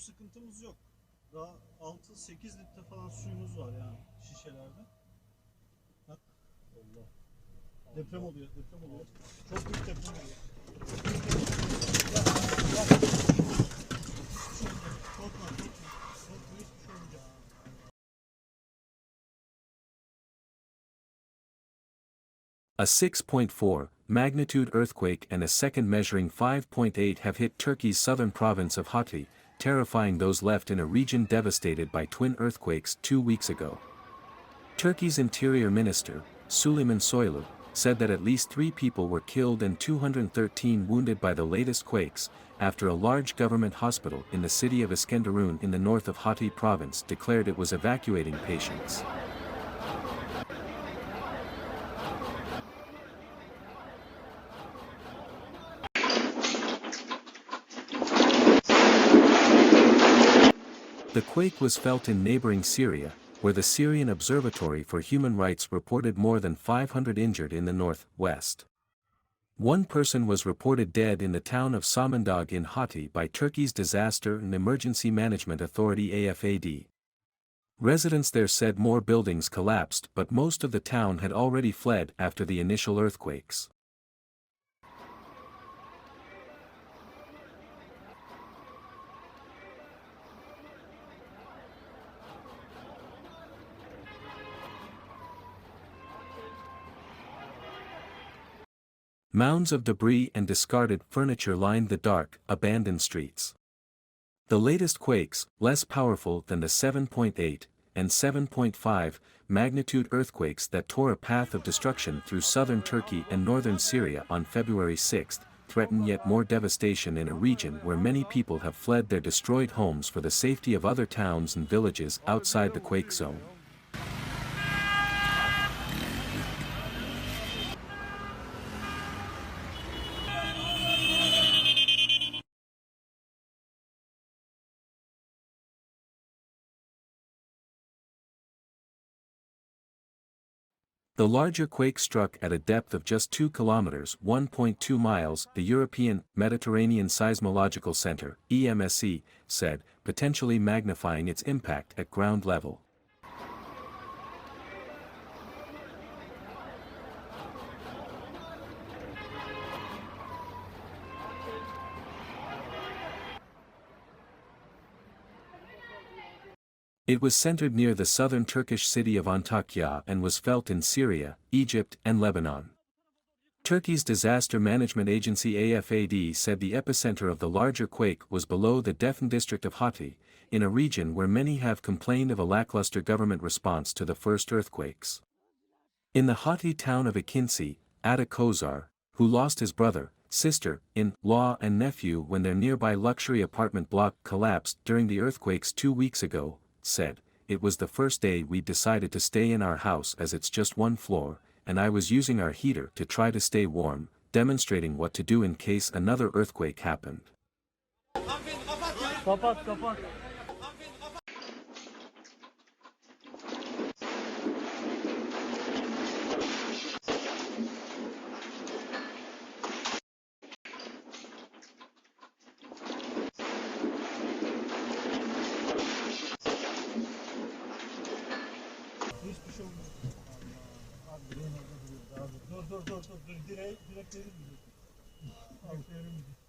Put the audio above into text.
sıkıntımız yok. Daha 6-8 litre falan suyumuz var yani şişelerde. Bak. Allah. Deprem oluyor, deprem oluyor. Çok büyük deprem oluyor. Korkma, korkma. Korkma, hiçbir şey olmayacak. A 6.4 magnitude earthquake and a second measuring 5.8 have hit Turkey's southern province of Hatay, terrifying those left in a region devastated by twin earthquakes 2 weeks ago. Turkey's Interior Minister, Süleyman Soylu, said that at least 3 people were killed and 213 wounded by the latest quakes, after a large government hospital in the city of Iskenderun in the north of Hatay province declared it was evacuating patients. The quake was felt in neighboring Syria, where the Syrian Observatory for Human Rights reported more than 500 injured in the northwest. One person was reported dead in the town of Samandağ in Hatay by Turkey's Disaster and Emergency Management Authority AFAD. Residents there said more buildings collapsed, but most of the town had already fled after the initial earthquakes. Mounds of debris and discarded furniture lined the dark, abandoned streets. The latest quakes, less powerful than the 7.8 and 7.5 magnitude earthquakes that tore a path of destruction through southern Turkey and northern Syria on February 6, threaten yet more devastation in a region where many people have fled their destroyed homes for the safety of other towns and villages outside the quake zone. The larger quake struck at a depth of just 2 kilometers (1.2 miles), the European Mediterranean Seismological Center (EMSC) said, potentially magnifying its impact at ground level. It was centered near the southern Turkish city of Antakya and was felt in Syria, Egypt and Lebanon. Turkey's disaster management agency AFAD said the epicenter of the larger quake was below the Defne district of Hatay, in a region where many have complained of a lackluster government response to the first earthquakes. In the Hatay town of Ikinci, Ada Kozar, who lost his brother, sister-in-law and nephew when their nearby luxury apartment block collapsed during the earthquakes 2 weeks ago, said, "It was the first day we decided to stay in our house as it's just 1 floor, and I was using our heater to try to stay warm, demonstrating what to do in case another earthquake happened." Kapat, kapat. Hiçbir şey olmaz. Abi direğin orada duruyor. Dur. Direkt verir mi? Aferin.